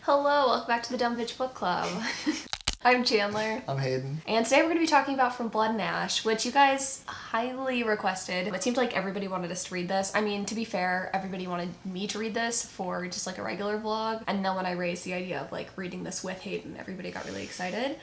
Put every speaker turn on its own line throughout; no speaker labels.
Hello, welcome back to the Dumb Bitch Book Club. I'm Chandler.
I'm Hayden.
And today we're going to be talking about From Blood and Ash, which you guys highly requested. It seemed like everybody wanted us to read this. I mean, to be fair, everybody wanted me to read this for just like a regular vlog. And then when I raised the idea of like reading this with Hayden, everybody got really excited.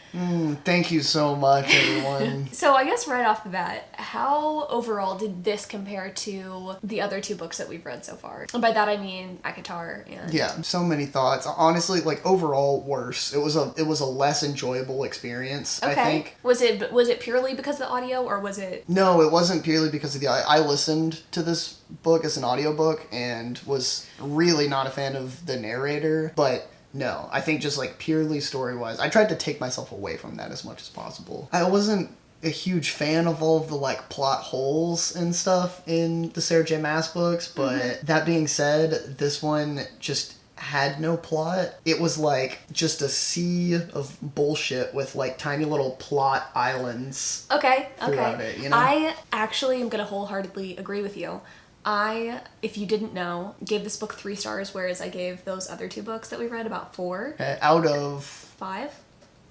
Thank you so much, everyone.
So I guess right off the bat, how overall did this compare to the other two books that we've read so far? And by that I mean Akatar and...
Yeah, so many thoughts. Honestly, like overall worse. It was a less enjoyable experience,
Okay.
I think.
Was it purely because of the audio, or was it...
No, it wasn't purely because of the audio. I listened to this book as an audiobook and was really not a fan of the narrator, but no, I think just like purely story-wise, I tried to take myself away from that as much as possible. I wasn't a huge fan of all of the like plot holes and stuff in the Sarah J. Maas books, but that being said, this one just had no plot. It was like just a sea of bullshit with like tiny little plot islands.
Okay.
Throughout it, you know?
I actually am gonna wholeheartedly agree with you. I, if you didn't know, gave this book 3 stars, whereas I gave those other 2 books that we read about 4.
Out of
5.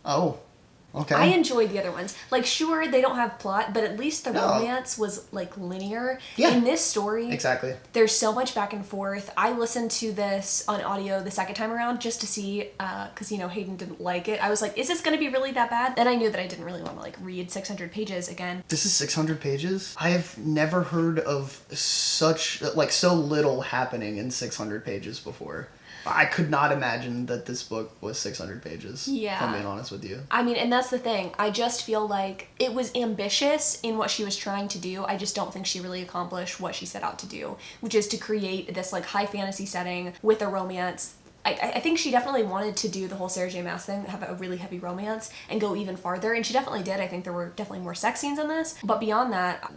Oh, okay.
I enjoyed the other ones. Like, sure, they don't have plot, but at least the
No.
romance was, like, linear.
Yeah.
In this story,
Exactly.
there's so much back and forth. I listened to this on audio the second time around just to see, because, you know, Hayden didn't like it. I was like, is this going to be really that bad? And I knew that I didn't really want to, like, read 600 pages again.
This is 600 pages? I have never heard of such, like, so little happening in 600 pages before. I could not imagine that this book was 600 pages.
Yeah.
If I'm being honest with you.
I mean, and that's the thing. I just feel like it was ambitious in what she was trying to do. I just don't think she really accomplished what she set out to do, which is to create this like high fantasy setting with a romance. I think she definitely wanted to do the whole Sarah J. Maas thing, have a really heavy romance, and go even farther, and she definitely did. I think there were definitely more sex scenes in this, but beyond that,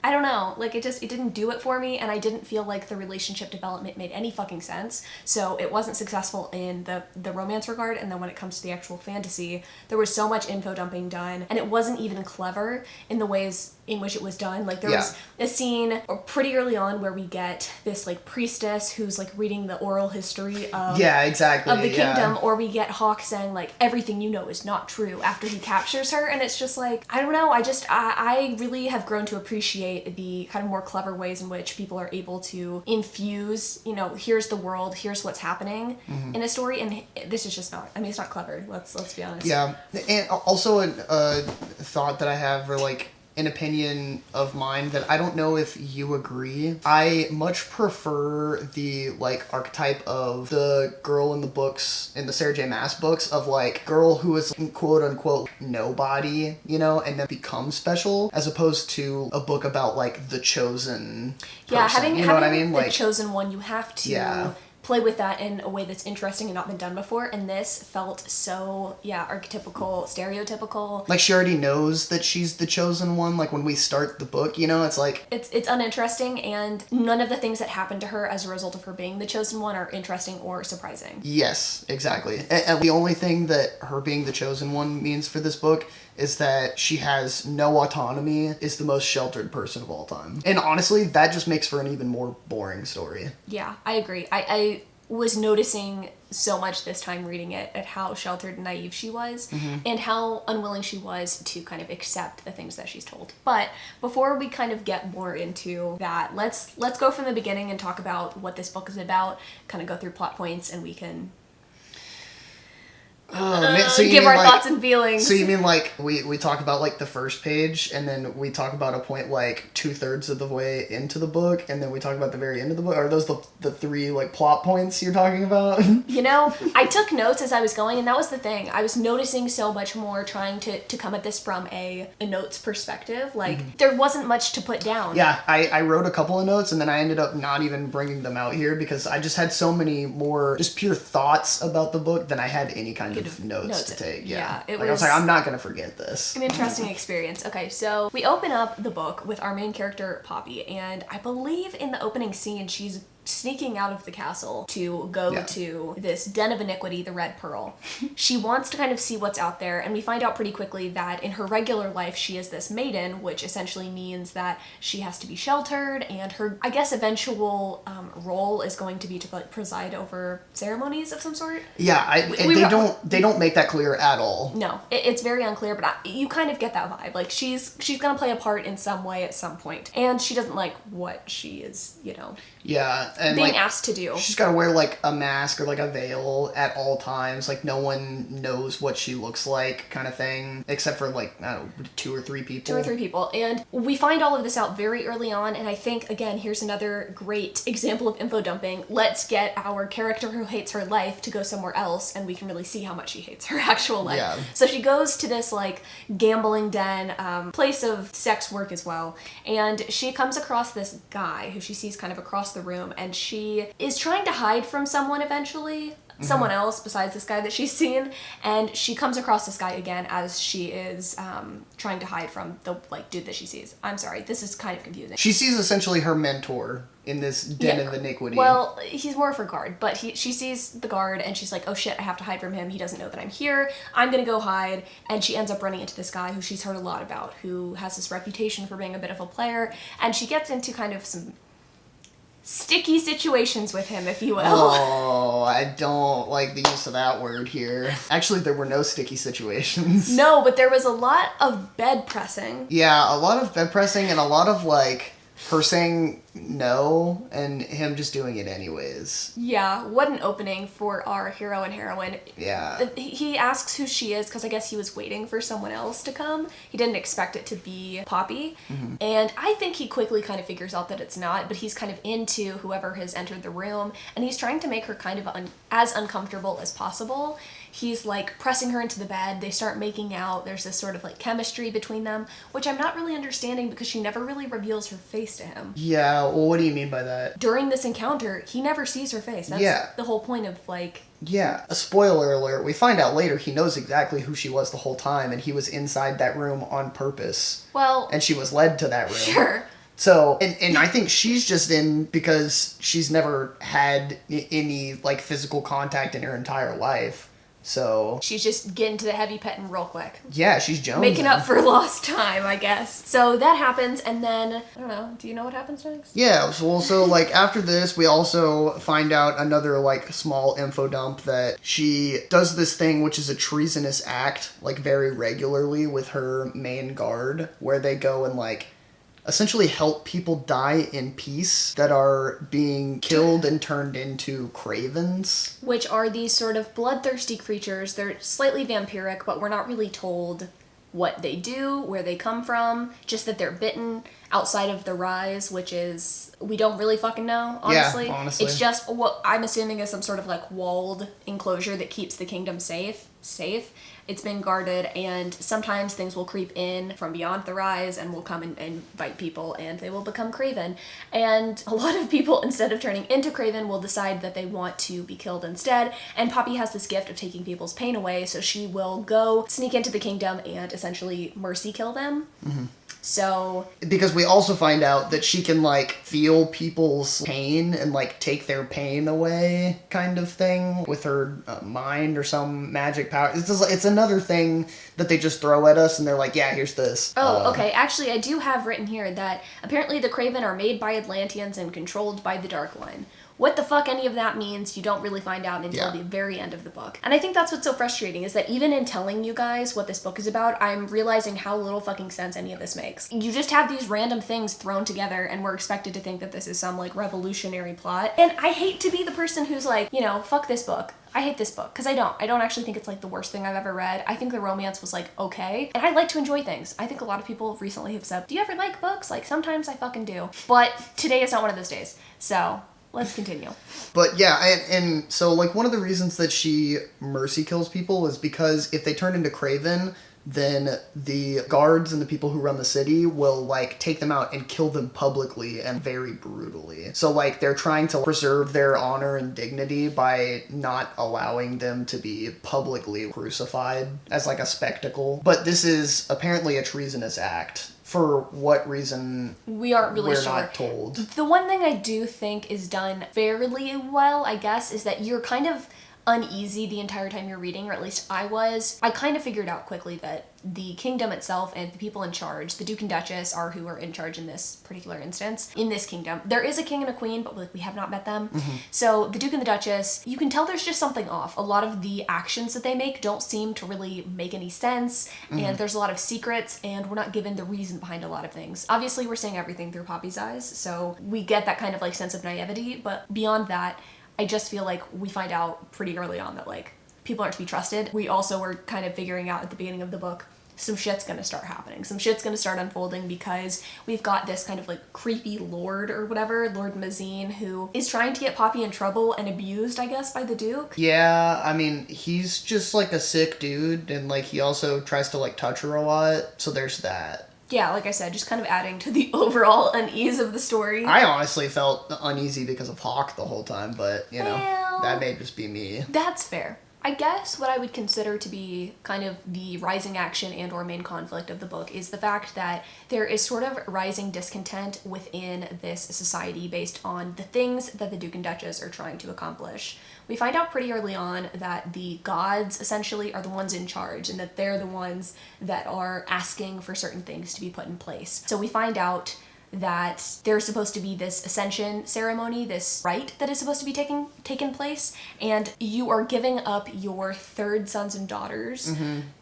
I don't know, like it didn't do it for me, and I didn't feel like the relationship development made any fucking sense, so it wasn't successful in the romance regard. And then when it comes to the actual fantasy, there was so much info dumping done, and it wasn't even clever in the ways in which it was done. Like there was a scene pretty early on where we get this like priestess who's like reading the oral history of of the kingdom, or we get Hawke saying like everything you know is not true after he captures her, and it's just like, I don't know, I really have grown to appreciate the kind of more clever ways in which people are able to infuse, you know, here's the world, here's what's happening in a story, and this is just not, I mean, it's not clever, let's be honest.
Yeah, and also a thought that I have, or like an opinion of mine that I don't know if you agree. I much prefer the like archetype of the girl in the books, in the Sarah J. Maas books, of like girl who is quote unquote nobody, you know, and then becomes special, as opposed to a book about like the chosen person.
Yeah, having
what I mean?
the
Like
chosen one, you have to play with that in a way that's interesting and not been done before, and this felt so archetypical, stereotypical.
Like she already knows that she's the chosen one, like when we start the book, you know, it's like
it's uninteresting, and none of the things that happen to her as a result of her being the chosen one are interesting or surprising. Yes,
exactly. And the only thing that her being the chosen one means for this book is that she has no autonomy, is the most sheltered person of all time. And honestly, that just makes for an even more boring story.
Yeah, I agree. I was noticing so much this time reading it at how sheltered and naive she was, and how unwilling she was to kind of accept the things that she's told. But before we kind of get more into that, let's go from the beginning and talk about what this book is about, kind of go through plot points, and we can
so
give our thoughts and feelings.
So you mean like we talk about like the first page, and then we talk about a point like 2/3 of the way into the book, and then we talk about the very end of the book? Are those the 3 like plot points you're talking about?
You know, I took notes as I was going, and that was the thing. I was noticing so much more trying to come at this from a notes perspective. Like there wasn't much to put down.
Yeah, I wrote a couple of notes, and then I ended up not even bringing them out here because I just had so many more just pure thoughts about the book than I had any kind of notes to take. I was like, I'm not gonna forget this.
An interesting experience. Okay, so we open up the book with our main character Poppy, and I believe in the opening scene she's sneaking out of the castle to go to this den of iniquity, the Red Pearl. She wants to kind of see what's out there, and we find out pretty quickly that in her regular life she is this maiden, which essentially means that she has to be sheltered, and her, I guess, eventual role is going to be to like preside over ceremonies of some sort.
Yeah, they don't make that clear at all.
No, it's very unclear, but you kind of get that vibe. Like she's gonna play a part in some way at some point, and she doesn't like what she is,
Yeah, and
being
like,
asked to do.
She's gotta wear like a mask or like a veil at all times. Like no one knows what she looks like, kind of thing, except for like, I don't know, 2 or 3 people.
2 or 3 people, and we find all of this out very early on. And I think, again, here's another great example of info dumping. Let's get our character who hates her life to go somewhere else, and we can really see how much she hates her actual life.
Yeah.
So she goes to this like gambling den, place of sex work as well, and she comes across this guy who she sees kind of across the room, and she is trying to hide from someone eventually. Someone else besides this guy that she's seen, and she comes across this guy again as she is trying to hide from the like dude that she sees. I'm sorry, this is kind of confusing.
She sees essentially her mentor in this den of iniquity.
Well, he's more of her guard, but she sees the guard and she's like, oh shit, I have to hide from him. He doesn't know that I'm here. I'm gonna go hide. And she ends up running into this guy who she's heard a lot about, who has this reputation for being a bit of a player, and she gets into kind of some sticky situations with him, if you will.
Oh, I don't like the use of that word here. Actually, there were no sticky situations.
No, but there was a lot of bed pressing.
Yeah, a lot of bed pressing and a lot of like her saying no and him just doing it anyways.
Yeah, what an opening for our hero and heroine.
Yeah.
He asks who she is because I guess he was waiting for someone else to come. He didn't expect it to be Poppy. Mm-hmm. And I think he quickly kind of figures out that it's not, but he's kind of into whoever has entered the room, and he's trying to make her kind of as uncomfortable as possible. He's like pressing her into the bed. They start making out. There's this sort of like chemistry between them, which I'm not really understanding because she never really reveals her face to him.
Yeah, well, what do you mean by that?
During this encounter, he never sees her face. That's the whole point of like...
Yeah, a spoiler alert. We find out later he knows exactly who she was the whole time, and he was inside that room on purpose.
Well...
And she was led to that room.
Sure.
So, and I think she's just in because she's never had any like physical contact in her entire life. So
she's just getting to the heavy petting real quick.
Yeah, she's jonesing.
Making up for lost time, I guess. So that happens, and then, I don't know, do you know what happens next?
Yeah, so like after this, we also find out another like small info dump that she does this thing which is a treasonous act, like very regularly with her main guard, where they go and like essentially help people die in peace that are being killed and turned into cravens.
Which are these sort of bloodthirsty creatures. They're slightly vampiric, but we're not really told what they do, where they come from, just that they're bitten outside of the rise, which is, we don't really fucking know, honestly.
Yeah, honestly.
It's just what I'm assuming is some sort of like walled enclosure that keeps the kingdom safe. It's been guarded, and sometimes things will creep in from beyond the rise and will come and bite people, and they will become craven. And a lot of people, instead of turning into craven, will decide that they want to be killed instead. And Poppy has this gift of taking people's pain away, so she will go sneak into the kingdom and essentially mercy kill them. Mm-hmm. So...
Because we also find out that she can, like, feel people's pain and, like, take their pain away, kind of thing, with her mind or some magic power. It's another thing that they just throw at us, and they're like, yeah, here's this.
Oh, okay. Actually, I do have written here that apparently the Craven are made by Atlanteans and controlled by the Dark Line. What the fuck any of that means, you don't really find out until the very end of the book. And I think that's what's so frustrating, is that even in telling you guys what this book is about, I'm realizing how little fucking sense any of this makes. You just have these random things thrown together, and we're expected to think that this is some, like, revolutionary plot. And I hate to be the person who's like, you know, fuck this book. I hate this book, because I don't actually think it's like the worst thing I've ever read. I think the romance was like okay, and I like to enjoy things. I think a lot of people recently have said, do you ever like books? Like, sometimes I fucking do. But today is not one of those days, so... Let's continue.
But yeah, and so like one of the reasons that she mercy kills people is because if they turn into craven, then the guards and the people who run the city will like take them out and kill them publicly and very brutally. So like they're trying to preserve their honor and dignity by not allowing them to be publicly crucified as like a spectacle. But this is apparently a treasonous act. For what reason?
We aren't really
we're
sure.
not told.
The one thing I do think is done fairly well, I guess, is that you're kind of uneasy the entire time you're reading, or at least I was. I kind of figured out quickly that the kingdom itself and the people in charge, the Duke and Duchess are who are in charge in this particular instance. In this kingdom, there is a king and a queen, but like we have not met them. So the Duke and the Duchess, you can tell there's just something off. A lot of the actions that they make don't seem to really make any sense, and there's a lot of secrets, and we're not given the reason behind a lot of things. Obviously, we're seeing everything through Poppy's eyes, so we get that kind of like sense of naivety, but beyond that, I just feel like we find out pretty early on that like people aren't to be trusted. We also were kind of figuring out at the beginning of the book some shit's gonna start happening. Some shit's gonna start unfolding because we've got this kind of like creepy lord or whatever, Lord Mazine, who is trying to get Poppy in trouble and abused, I guess, by the Duke.
Yeah, I mean, he's just like a sick dude, and like he also tries to like touch her a lot, so there's that.
Yeah, like I said, just kind of adding to the overall unease of the story.
I honestly felt uneasy because of Hawk the whole time, but, you know,
Well,
that may just be me.
That's fair. I guess what I would consider to be kind of the rising action and or main conflict of the book is the fact that there is sort of rising discontent within this society based on the things that the Duke and Duchess are trying to accomplish. We find out pretty early on that the gods essentially are the ones in charge and that they're the ones that are asking for certain things to be put in place. So we find out that there's supposed to be this ascension ceremony, this rite that is supposed to be taken place, and you are giving up your third sons and daughters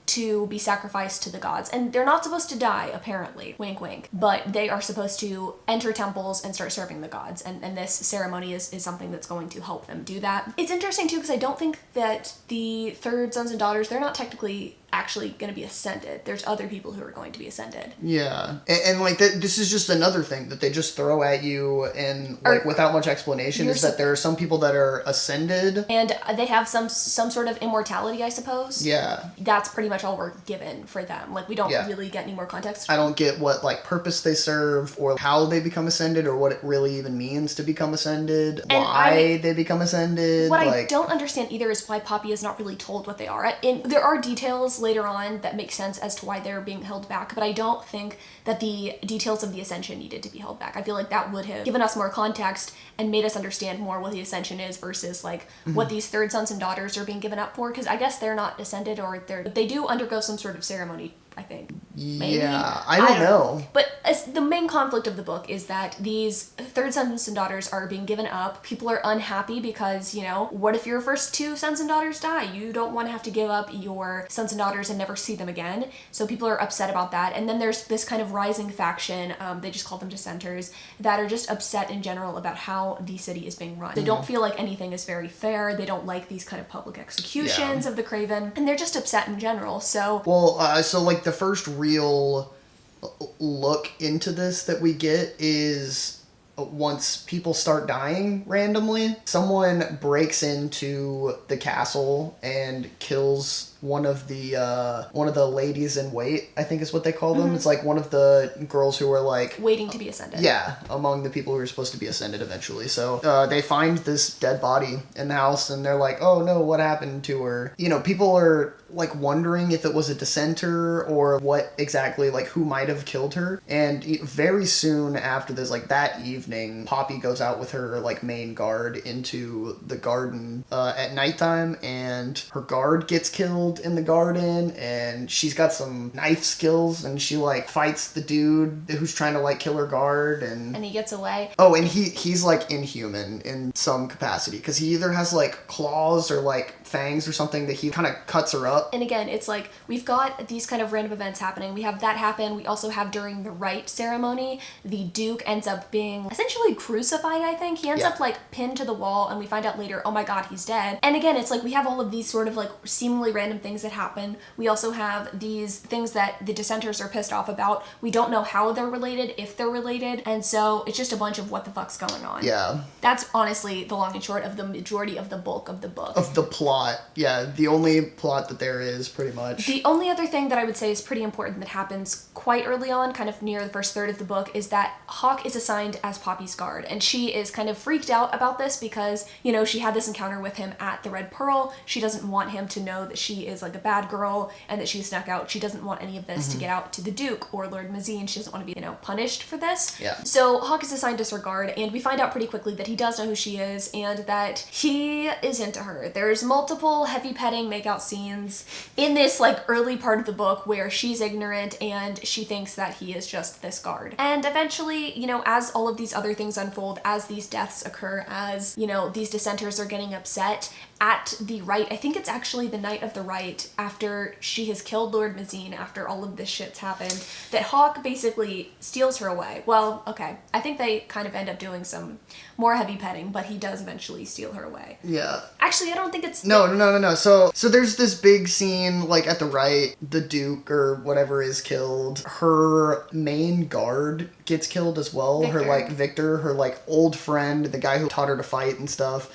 to be sacrificed to the gods. And they're not supposed to die, apparently, wink wink, but they are supposed to enter temples and start serving the gods, and this ceremony is something that's going to help them do that. It's interesting too because I don't think that the third sons and daughters, they're not technically actually going to be ascended. There's other people who are going to be ascended.
Yeah. And like, this is just another thing that they just throw at you and, like, without much explanation, is that there are some people that are ascended.
And they have some sort of immortality, I suppose.
Yeah.
That's pretty much all we're given for them. Like, we don't really get any more context.
I don't get what, like, purpose they serve, or how they become ascended, or what it really even means to become ascended, and why they become ascended.
What I don't understand either is why Poppy is not really told what they are. And there are details later on that make sense as to why they're being held back, but I don't think that the details of the Ascension needed to be held back. I feel like that would have given us more context and made us understand more what the Ascension is versus like what these third sons and daughters are being given up for, because I guess they're not ascended, or they do undergo some sort of ceremony, I think. Maybe?
Yeah, I don't know.
But the main conflict of the book is that these third sons and daughters are being given up. People are unhappy because, you know, what if your first two sons and daughters die? You don't want to have to give up your sons and daughters and never see them again. So people are upset about that. And then there's this kind of rising faction, they just call them dissenters, that are just upset in general about how the city is being run. They don't feel like anything is very fair. They don't like these kind of public executions of the Craven. And they're just upset in general. So... Well,
so like the first real look into this that we get is once people start dying randomly, someone breaks into the castle and kills one of the ladies in wait, I think is what they call them. It's like one of the girls who are like
waiting to be ascended.
Yeah, among the people who are supposed to be ascended eventually. So they find this dead body in the house and they're like, oh no, what happened to her? You know, people are like wondering if it was a dissenter or what exactly, like who might have killed her. And very soon after this, like that evening, Poppy goes out with her like main guard into the garden at nighttime, and her guard gets killed in the garden, and she's got some knife skills, and she like fights the dude who's trying to like kill her guard, and
he gets away.
Oh, and he's like inhuman in some capacity because he either has like claws or like fangs or something that he kind of cuts her up.
And again, it's like we've got these kind of random events happening. We have that happen. We also have during the rite ceremony, the Duke ends up being essentially crucified, I think. He ends up like pinned to the wall, and we find out later, oh my god, he's dead. And again, it's like we have all of these sort of like seemingly random random things that happen. We also have these things that the dissenters are pissed off about. We don't know how they're related, if they're related, and so it's just a bunch of what the fuck's going on.
Yeah.
That's honestly the long and short of the majority of the bulk of the book.
Of the plot. Yeah, the only plot that there is, pretty much.
The only other thing that I would say is pretty important that happens quite early on, kind of near the first third of the book, is that Hawke is assigned as Poppy's guard, and she is kind of freaked out about this because, you know, she had this encounter with him at the Red Pearl. She doesn't want him to know that she is like a bad girl and that she snuck out. She doesn't want any of this to get out to the Duke or Lord Mazine. She doesn't want to be, you know, punished for this.
Yeah.
So Hawke is assigned as her guard, and we find out pretty quickly that he does know who she is and that he is into her. There's multiple heavy petting makeout scenes in this like early part of the book where she's ignorant and she thinks that he is just this guard. And eventually, you know, as all of these other things unfold, as these deaths occur, as, you know, these dissenters are getting upset at the rite, I think it's actually the night of the rite, after she has killed Lord Mazine, after all of this shit's happened, that Hawke basically steals her away. Well, okay, I think they kind of end up doing some more heavy petting, but he does eventually steal her away.
Yeah.
Actually, I don't think it's...
No. So there's this big scene, like, at the right, the Duke or whatever is killed. Her main guard gets killed as well.
Victor.
Her, like, old friend, the guy who taught her to fight and stuff,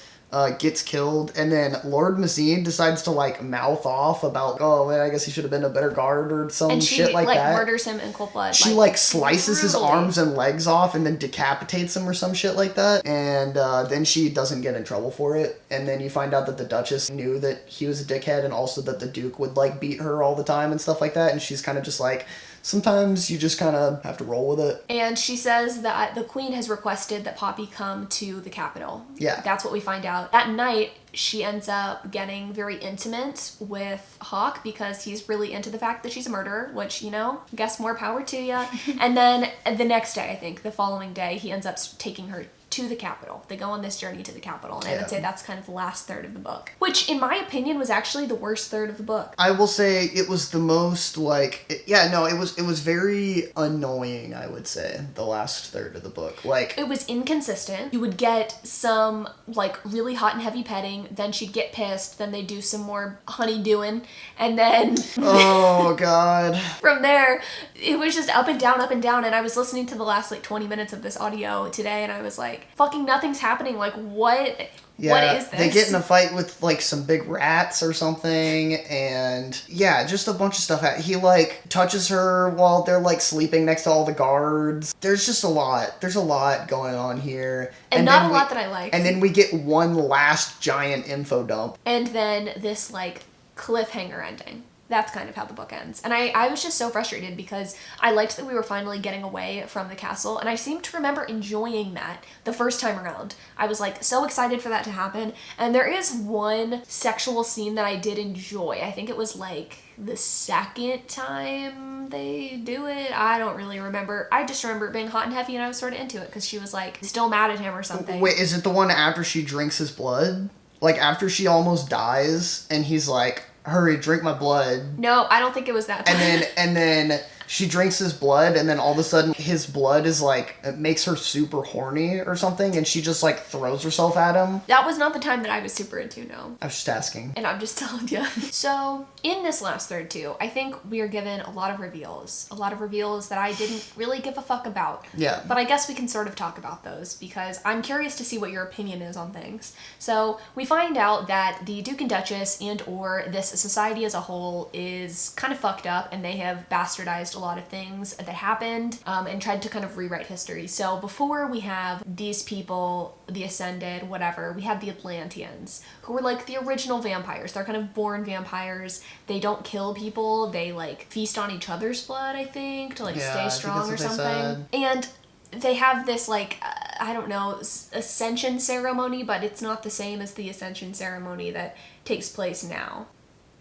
gets killed. And then Lord Mazine decides to, like, mouth off about, oh, man, I guess he should have been a better guard or some shit like that.
And she, like, murders him in cold blood.
She, like slices his
brutally.
arms and legs off and then decapitates him or some shit like that. And then she doesn't get in trouble for it. And then you find out that the Duchess knew that he was a dickhead and also that the Duke would, like, beat her all the time and stuff like that. And she's kind of just like, sometimes you just kind of have to roll with it.
And she says that the Queen has requested that Poppy come to the capital.
Yeah.
That's what we find out. That night, she ends up getting very intimate with Hawke because he's really into the fact that she's a murderer, which, you know, guess more power to ya. And then the next day, I think, the following day, he ends up taking her to the capital. They go on this journey to the capital, and I would say that's kind of the last third of the book, which in my opinion was actually the worst third of the book.
I will say it was the most it was very annoying, I would say, the last third of the book. Like,
it was inconsistent. You would get some like really hot and heavy petting, then she'd get pissed, then they'd do some more honey-doing, and then
oh god.
from there it was just up and down, and I was listening to the last like 20 minutes of this audio today, and I was like, fucking nothing's happening. Like, what?
Yeah,
what is this?
They get in a fight with, like, some big rats or something, and, yeah, just a bunch of stuff. He, like, touches her while they're, like, sleeping next to all the guards. There's just a lot. There's a lot going on here.
And not a lot that I like.
And then we get one last giant info dump.
And then this, like, cliffhanger ending. That's kind of how the book ends. And I was just so frustrated because I liked that we were finally getting away from the castle, and I seem to remember enjoying that the first time around. I was like so excited for that to happen, and there is one sexual scene that I did enjoy. I think it was like the second time they do it. I don't really remember. I just remember it being hot and heavy, and I was sort of into it because she was like still mad at him or something.
Wait, is it the one after she drinks his blood? Like, after she almost dies, and he's like, hurry, drink my blood.
No, I don't think it was that time.
And then she drinks his blood, and then all of a sudden his blood is like, it makes her super horny or something, and she just like throws herself at him.
That was not the time that I was super into, no.
I was just asking.
And I'm just telling you. So, in this last third too, I think we are given a lot of reveals. A lot of reveals that I didn't really give a fuck about.
Yeah.
But I guess we can sort of talk about those because I'm curious to see what your opinion is on things. So, we find out that the Duke and Duchess and or this society as a whole is kind of fucked up, and they have bastardized a lot of things that happened and tried to kind of rewrite history. So before we have these people, the Ascended, whatever, we have the Atlanteans, who were like the original vampires. They're kind of born vampires. They don't kill people. They like feast on each other's blood, I think, to like stay strong or something. And they have this like, I don't know, ascension ceremony, but it's not the same as the ascension ceremony that takes place now.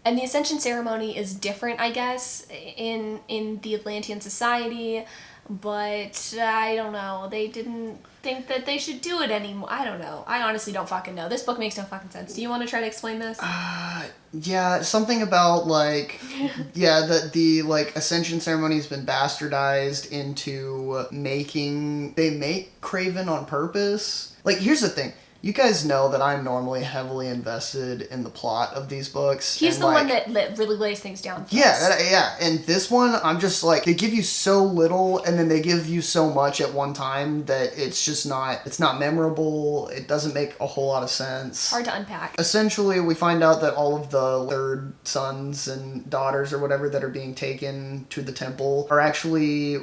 And the ascension ceremony is different, I guess, in the Atlantean society, but I don't know. They didn't think that they should do it anymore. I don't know. I honestly don't fucking know. This book makes no fucking sense. Do you want to try to explain this?
Yeah, something about like, the like ascension ceremony has been bastardized into they make Craven on purpose. Like, here's the thing. You guys know that I'm normally heavily invested in the plot of these books.
He's
and,
the
like,
one that really lays things down for
Yeah,
us.
yeah. And this one, I'm just like, they give you so little and then they give you so much at one time that it's not memorable. It doesn't make a whole lot of sense.
Hard to unpack.
Essentially, we find out that all of the third sons and daughters or whatever that are being taken to the temple are actually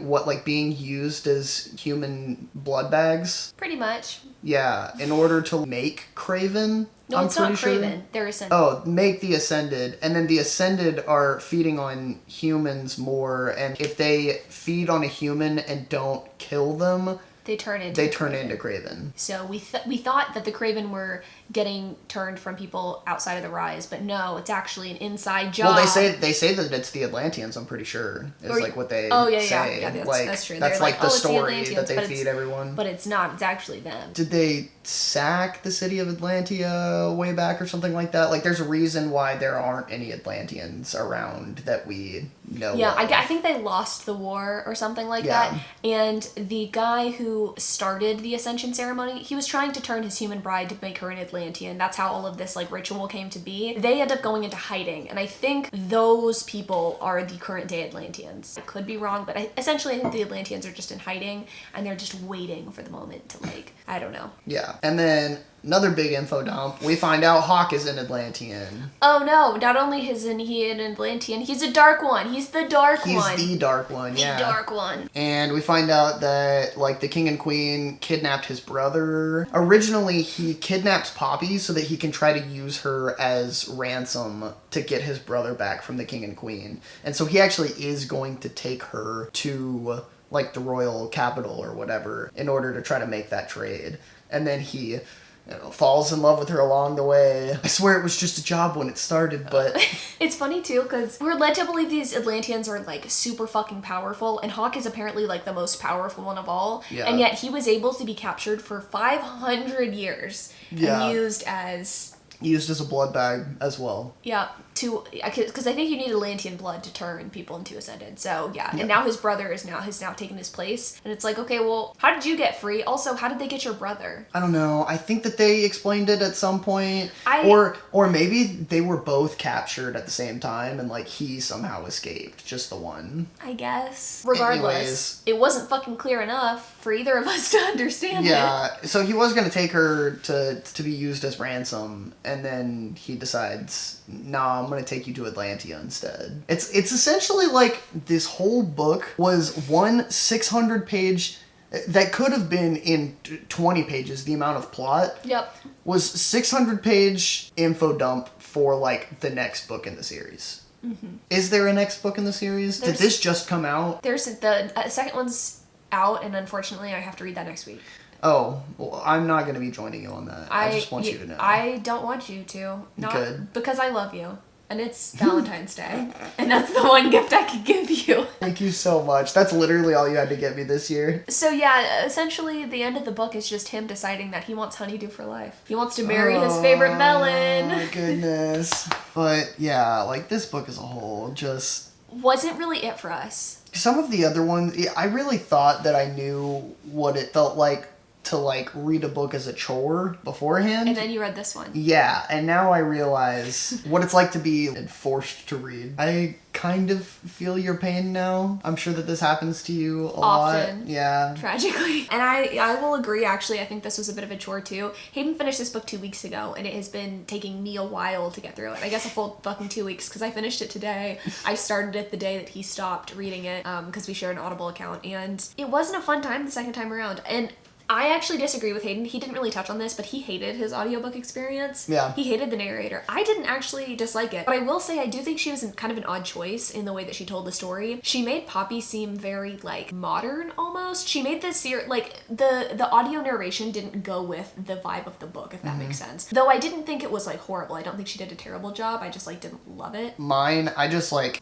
being used as human blood bags.
Pretty much.
Yeah, in order to make Craven.
No, it's not Craven. They're Ascended.
Oh, make the Ascended. And then the Ascended are feeding on humans more. And if they feed on a human and don't kill them,
they turn into
Craven.
So we thought that the Craven were getting turned from people outside of the Rise, but no, it's actually an inside job.
Well, they say that it's the Atlanteans. I'm pretty sure is what they say.
Yeah, that's true.
That's
like
the
it's
story
the
that they feed everyone.
But it's not. It's actually them.
Did they sack the city of Atlantia way back or something like that? Like, there's a reason why there aren't any Atlanteans around that we know.
Yeah,
of.
I think they lost the war or something like that. And the guy who started the Ascension ceremony, he was trying to turn his human bride to make her an Atlantean. That's how all of this ritual came to be. They end up going into hiding, and I think those people are the current day Atlanteans. I could be wrong, but essentially I think the Atlanteans are just in hiding, and they're just waiting for the moment to I don't know.
Yeah, and then another big info dump. We find out Hawk is an Atlantean.
Oh no! Not only is he an Atlantean, he's a Dark One. He's the Dark One.
He's the Dark One.
The Dark One.
And we find out that the King and Queen kidnapped his brother. Originally, he kidnaps Poppy so that he can try to use her as ransom to get his brother back from the King and Queen. And so he actually is going to take her to the royal capital or whatever in order to try to make that trade. And then he falls in love with her along the way. I swear it was just a job when it started, but...
It's funny, too, because we're led to believe these Atlanteans are, super fucking powerful, and Hawk is apparently, the most powerful one of all. Yeah. And yet he was able to be captured for 500 years and used as a blood bag as well. Yeah, because I think you need Atlantean blood to turn people into Ascended. So, yeah. And now his brother has now taken his place. And it's okay, well, how did you get free? Also, how did they get your brother?
I don't know. I think that they explained it at some point. Or maybe they were both captured at the same time and, he somehow escaped. Just the one.
I guess. Regardless, it wasn't fucking clear enough for either of us to understand it.
Yeah, so he was going to take her to be used as ransom, and then he decides, nah, I'm going to take you to Atlantia instead. It's essentially this whole book was one 600-page... that could have been in 20 pages, the amount of plot. Yep. Was 600-page info dump for, the next book in the series. Mm-hmm. Is there a next book in the series? Did this just come out?
There's the second one's out, and unfortunately I have to read that next week.
Oh, well, I'm not going to be joining you on that. I just want you to know.
I don't want you to.
Good.
Because I love you. And it's Valentine's Day. And that's the one gift I could give you.
Thank you so much. That's literally all you had to get me this year.
So yeah, essentially the end of the book is just him deciding that he wants honeydew for life. He wants to marry his favorite melon.
Oh my goodness. But yeah, this book as a whole just...
wasn't really it for us.
Some of the other ones, I really thought that I knew what it felt like to read a book as a chore beforehand.
And then you read this one.
Yeah, and now I realize what it's like to be forced to read. I kind of feel your pain now. I'm sure that this happens to you a lot. Yeah.
Tragically. And I will agree, actually. I think this was a bit of a chore too. Hayden finished this book 2 weeks ago, and it has been taking me a while to get through it. I guess a full fucking 2 weeks, because I finished it today. I started it the day that he stopped reading it, because we share an Audible account, and it wasn't a fun time the second time around. And I actually disagree with Hayden. He didn't really touch on this, but he hated his audiobook experience. Yeah. He hated the narrator. I didn't actually dislike it. But I will say I do think she was kind of an odd choice in the way that she told the story. She made Poppy seem very, modern almost. She made this, the audio narration didn't go with the vibe of the book, if that makes sense. Though I didn't think it was, horrible. I don't think she did a terrible job. I just, didn't love it.
Mine, I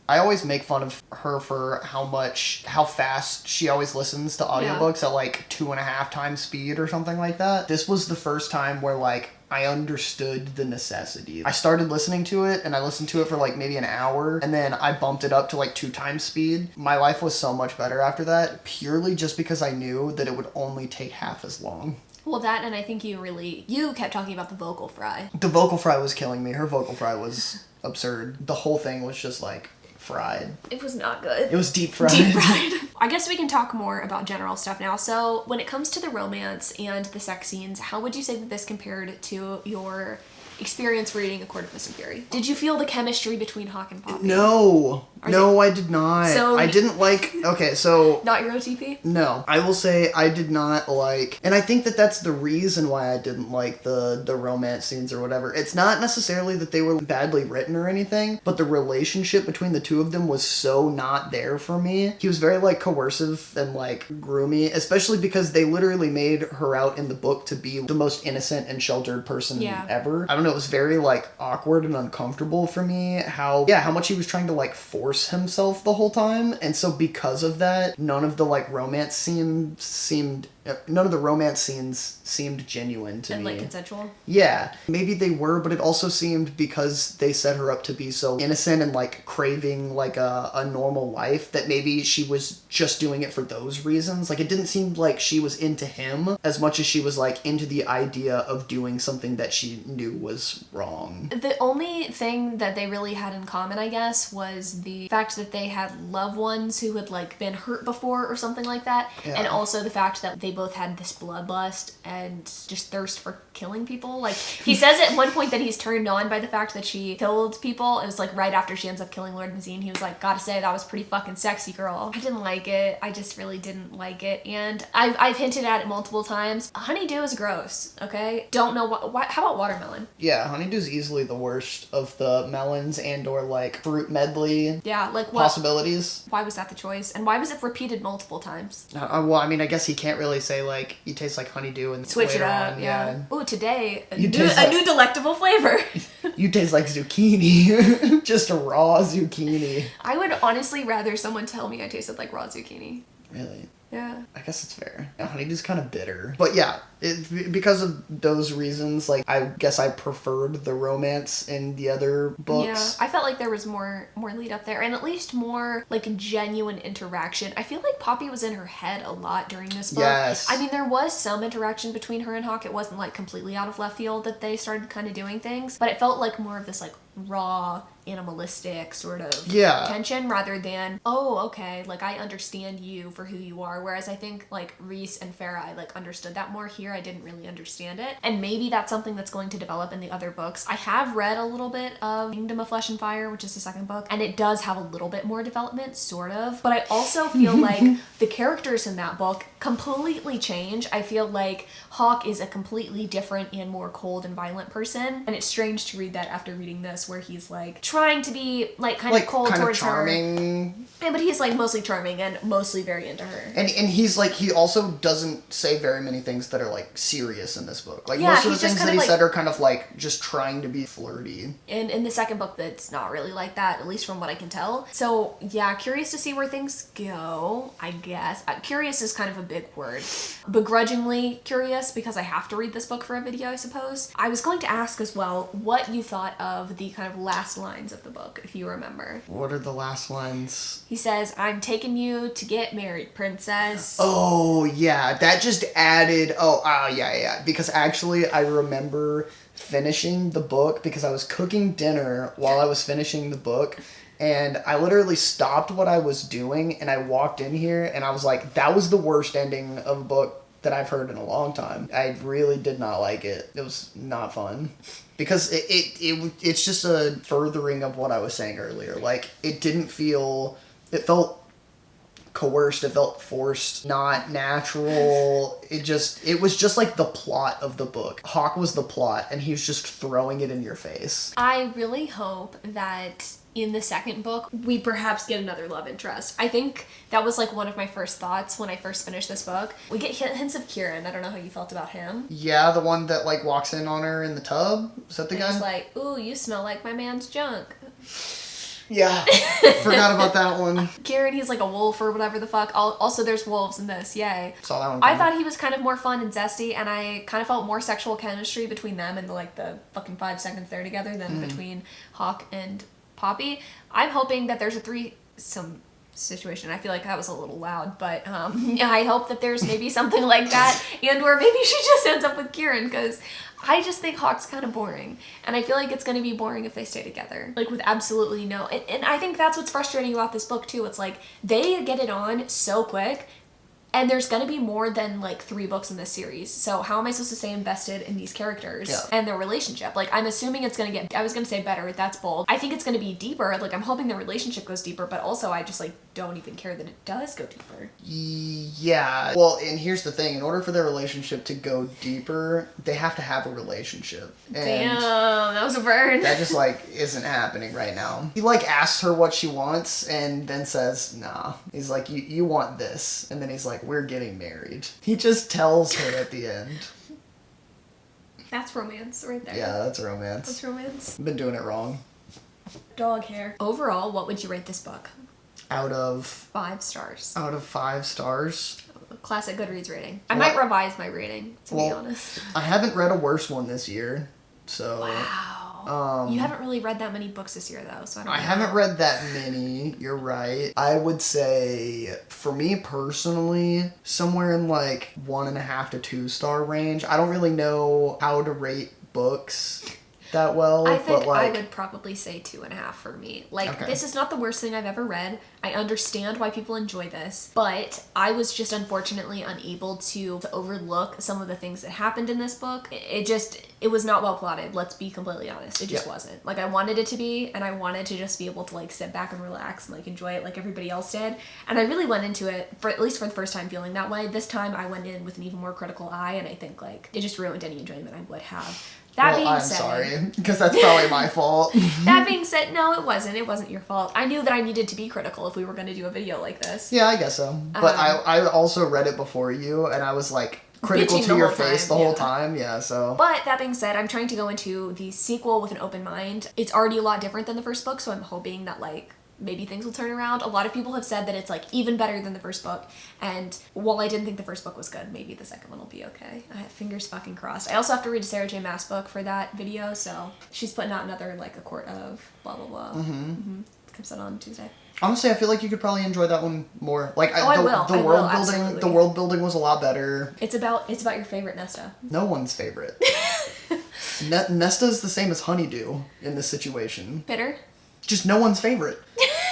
always make fun of her for how fast she always listens to audiobooks at, 2.5 times speed or something like that. This was the first time where I understood the necessity. I started listening to it and I listened to it for maybe an hour, and then I bumped it up to 2 times speed. My life was so much better after that, purely just because I knew that it would only take half as long.
Well, that, and I think you kept talking about the vocal fry.
The vocal fry was killing me. Her vocal fry was absurd. The whole thing was just like fried.
It was not good.
It was deep fried.
Deep fried. I guess we can talk more about general stuff now. So when it comes to the romance and the sex scenes, how would you say that this compared to your experience reading A Court of Mist and Fury? Did you feel the chemistry between Hawk and Poppy?
No, I did not.
So
I didn't like. Okay, so
not your OTP?
no, I will say I did not like, and I think that that's the reason why I didn't like the romance scenes or whatever. It's not necessarily that they were badly written or anything, but the relationship between the two of them was so not there for me. He was very like coercive and like groomy, especially because they literally made her out in the book to be the most innocent and sheltered person ever. I don't know, it was very like awkward and uncomfortable for me how much he was trying to like force himself the whole time, and so because of that, none of the romance scenes seemed genuine to me.
And like consensual?
Yeah. Maybe they were, but it also seemed, because they set her up to be so innocent and like craving like a normal life, that maybe she was just doing it for those reasons. Like, it didn't seem like she was into him as much as she was like into the idea of doing something that she knew was wrong.
The only thing that they really had in common, I guess, was the fact that they had loved ones who had like been hurt before or something like that.
Yeah.
And also the fact that they both had this bloodlust and just thirst for killing people. Like, he says at one point that he's turned on by the fact that she killed people. It was like right after she ends up killing Lord Mazine. He was like, gotta say, that was pretty fucking sexy, girl. I didn't like it. I just really didn't like it. And I've hinted at it multiple times. Honeydew is gross, okay? Don't know what how about watermelon?
Yeah, honeydew's easily the worst of the melons and or like fruit medley
What
possibilities.
Why was that the choice? And why was it repeated multiple times?
Well, I mean, I guess he can't really say like you taste like honeydew and
Switch it
later
up,
on,
yeah. Ooh, today a
You taste like-
new delectable flavor.
You taste like zucchini. Just a raw zucchini.
I would honestly rather someone tell me I tasted like raw zucchini.
Really?
Yeah.
I guess it's fair. Yeah, honeydew's kind of bitter. But yeah, because of those reasons, like, I guess I preferred the romance in the other books.
Yeah, I felt like there was more lead up there, and at least more like genuine interaction. I feel like Poppy was in her head a lot during this book.
Yes.
I mean, there was some interaction between her and Hawk. It wasn't like completely out of left field that they started kind of doing things, but it felt like more of this like raw, animalistic sort of tension rather than, oh, okay, like I understand you for who you are. Whereas I think like Reese and Farah, I like understood that more. Here, I didn't really understand it. And maybe that's something that's going to develop in the other books. I have read a little bit of Kingdom of Flesh and Fire, which is the second book, and it does have a little bit more development, sort of. But I also feel like the characters in that book completely change. I feel like Hawk is a completely different and more cold and violent person. And it's strange to read that after reading this, where he's like trying to be like kind of cold
kind
towards
of charming.
her. Yeah, but he's like mostly charming and mostly very into her.
And he's like, he also doesn't say very many things that are like serious in this book. Like,
Yeah,
most of the
he's just
things
kind
that
of
he
like-
said are kind of like just trying to be flirty.
And in the second book, that's not really like that, at least from what I can tell. So yeah, curious to see where things go, I guess. Curious is kind of a big word. Begrudgingly curious, because I have to read this book for a video, I suppose. I was going to ask as well what you thought of the kind of last lines of the book, if you remember.
What are the last lines?
He says, "I'm taking you to get married, princess."
Oh, yeah. That just added... yeah. Because actually, I remember finishing the book because I was cooking dinner while I was finishing the book. And I literally stopped what I was doing and I walked in here and I was like, that was the worst ending of a book that I've heard in a long time. I really did not like it. It was not fun. Because it's just a furthering of what I was saying earlier. Like, it didn't feel... It felt coerced, it felt forced, not natural. It was just like the plot of the book. Hawk was the plot, and he was just throwing it in your face.
I really hope that in the second book, we perhaps get another love interest. I think that was like one of my first thoughts when I first finished this book. We get hints of Kieran. I don't know how you felt about him.
Yeah, the one that like walks in on her in the tub? Is that the guy?
He's like, ooh, you smell like my man's junk.
Yeah, forgot about that one.
Kieran, he's like a wolf or whatever the fuck. Also, there's wolves in this, yay.
Saw that one.
I thought he was kind of more fun and zesty, and I kind of felt more sexual chemistry between them and like the fucking 5 seconds they're together than between Hawk and Poppy. I'm hoping that there's a threesome situation. I feel like that was a little loud, but yeah, I hope that there's maybe something like that, and or maybe she just ends up with Kieran, because I just think Hawke's kind of boring, and I feel like it's going to be boring if they stay together, like with absolutely no, and I think that's what's frustrating about this book too. It's like they get it on so quick, and there's gonna be more than like 3 books in this series. So how am I supposed to stay invested in these characters and their relationship? Like, I'm assuming it's gonna get, I was gonna say better, that's bold. I think it's gonna be deeper. Like, I'm hoping the relationship goes deeper, but also I just like don't even care that it does go deeper.
Yeah. Well, and here's the thing. In order for their relationship to go deeper, they have to have a relationship. And
damn, that was a burn.
that just like isn't happening right now. He like asks her what she wants and then says, nah. He's like, you want this. And then he's like, we're getting married. He just tells her at the end.
That's romance right there.
Yeah, that's romance.
That's romance.
I've been doing it wrong.
Dog hair. Overall, what would you rate this book?
Out of
5 stars.
Out of 5 stars.
Classic Goodreads rating. I might revise my rating, to be honest.
I haven't read a worse one this year, so.
Wow. You haven't really read that many books this year, though, so I don't know.
I haven't read that many, you're right. I would say, for me personally, somewhere in like 1.5 to 2 star range. I don't really know how to rate books that well.
I think
but like,
I would probably say 2.5 for me. Like, this is not the worst thing I've ever read. I understand why people enjoy this, but I was just unfortunately unable to overlook some of the things that happened in this book. It was not well plotted, let's be completely honest. It just wasn't. Like, I wanted it to be, and I wanted to just be able to like sit back and relax and like enjoy it like everybody else did. And I really went into it, for at least for the first time, feeling that way. This time I went in with an even more critical eye, and I think like it just ruined any enjoyment I would have.
I'm sorry, because that's probably my fault.
That being said, no, it wasn't. It wasn't your fault. I knew that I needed to be critical if we were going to do a video like this.
Yeah, I guess so. But I also read it before you, and I was like critical to your face the whole time. Yeah, so. But
that being said, I'm trying to go into the sequel with an open mind. It's already a lot different than the first book, so I'm hoping that like maybe things will turn around. A lot of people have said that it's like even better than the first book, and while I didn't think the first book was good, maybe the second one will be okay. I have fingers fucking crossed. I also have to read a Sarah J Maas book for that video, so she's putting out another like a quart of blah blah blah. Comes out on Tuesday.
Honestly, I feel like you could probably enjoy that one more. Like
I will.
The world building was a lot better.
It's about your favorite Nesta.
No one's favorite. Nesta's the same as Honeydew in this situation.
Bitter?
Just no one's favorite.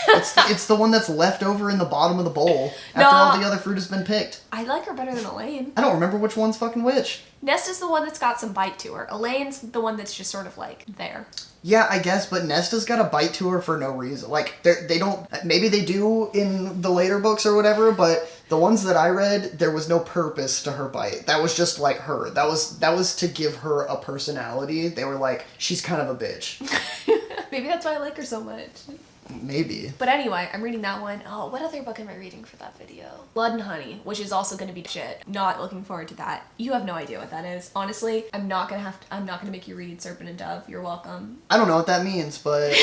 It's the one that's left over in the bottom of the bowl after all the other fruit has been picked.
I like her better than Elaine.
I don't remember which one's fucking which.
Nesta's the one that's got some bite to her. Elaine's the one that's just sort of like there.
Yeah, I guess, but Nesta's got a bite to her for no reason. Like, they don't... Maybe they do in the later books or whatever, but the ones that I read, there was no purpose to her bite. That was just, like, her. That was to give her a personality. They were like, she's kind of a bitch.
Maybe that's why I like her so much.
Maybe.
But anyway, I'm reading that one. Oh, what other book am I reading for that video? Blood and Honey, which is also going to be shit. Not looking forward to that. You have no idea what that is. Honestly, I'm not gonna make you read Serpent and Dove. You're welcome.
I don't know what that means, but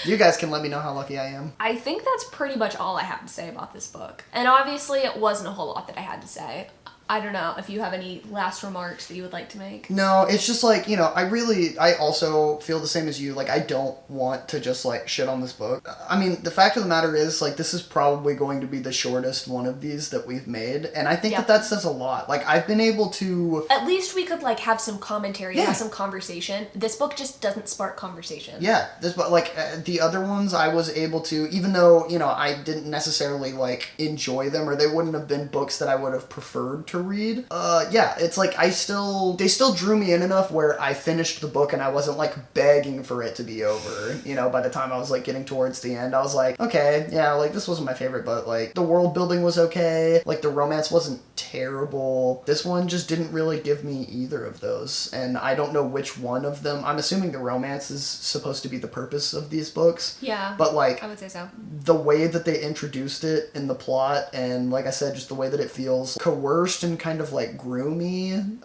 you guys can let me know how lucky I am.
I think that's pretty much all I have to say about this book. And obviously, it wasn't a whole lot that I had to say. I don't know if you have any last remarks that you would like to make.
No, it's just like, you know, I also feel the same as you. Like, I don't want to just, like, shit on this book. I mean, the fact of the matter is, like, this is probably going to be the shortest one of these that we've made. And I think that says a lot. Like, I've been able to...
At least we could, like, have some commentary, have some conversation. This book just doesn't spark conversation.
Yeah, this book, like, the other ones I was able to, even though, you know, I didn't necessarily, like, enjoy them, or they wouldn't have been books that I would have preferred to read. Yeah, it's like they still drew me in enough where I finished the book and I wasn't like begging for it to be over. You know, by the time I was like getting towards the end, I was like, okay, yeah, like this wasn't my favorite, but like the world building was okay. Like the romance wasn't terrible. This one just didn't really give me either of those. And I don't know which one of them. I'm assuming the romance is supposed to be the purpose of these books.
Yeah.
But like,
I would say so.
The way that they introduced it in the plot, and like I said, just the way that it feels coerced and kind of like groomy,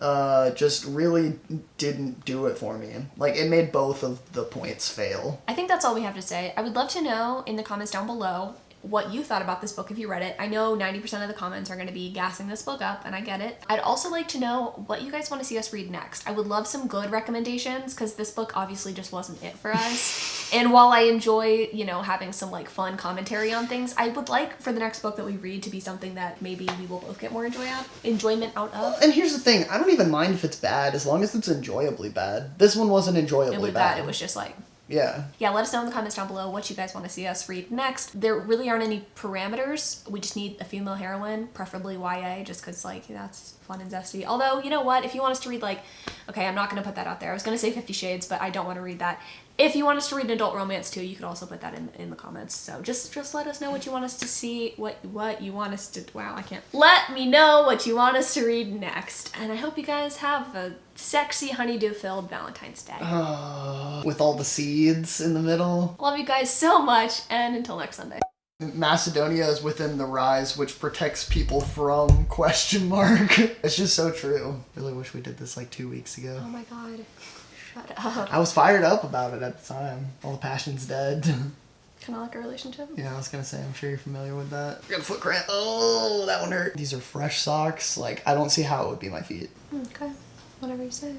just really didn't do it for me. Like it made both of the points fail.
I think that's all we have to say. I would love to know in the comments down below what you thought about this book if you read it. I know 90% of the comments are going to be gassing this book up, and I get it. I'd also like to know what you guys want to see us read next. I would love some good recommendations, because this book obviously just wasn't it for us. And while I enjoy, you know, having some like fun commentary on things, I would like for the next book that we read to be something that maybe we will both get more enjoyment out of.
And here's the thing, I don't even mind if it's bad as long as it's enjoyably bad. This one wasn't enjoyably bad.
It was just like,
yeah.
Yeah, let us know in the comments down below what you guys want to see us read next. There really aren't any parameters. We just need a female heroine, preferably YA, just because, like, that's fun and zesty. Although, you know what? If you want us to read, like, okay, I'm not going to put that out there. I was going to say 50 Shades, but I don't want to read that. If you want us to read an adult romance, too, you could also put that in the comments. So just let us know what you want us to see, what you want us to... Wow, I can't... Let me know what you want us to read next. And I hope you guys have a sexy honeydew-filled Valentine's Day.
With all the seeds in the middle.
Love you guys so much, and until next Sunday.
Macedonia is within the rise, which protects people from ? It's just so true. Really wish we did this like 2 weeks ago.
Oh my god. Shut up.
I was fired up about it at the time. All the passion's dead.
Kind of like a relationship?
Yeah, I was gonna say, I'm sure you're familiar with that. I got a foot cramp. Oh, that one hurt. These are fresh socks. Like, I don't see how it would be my feet.
Okay. Whatever you say.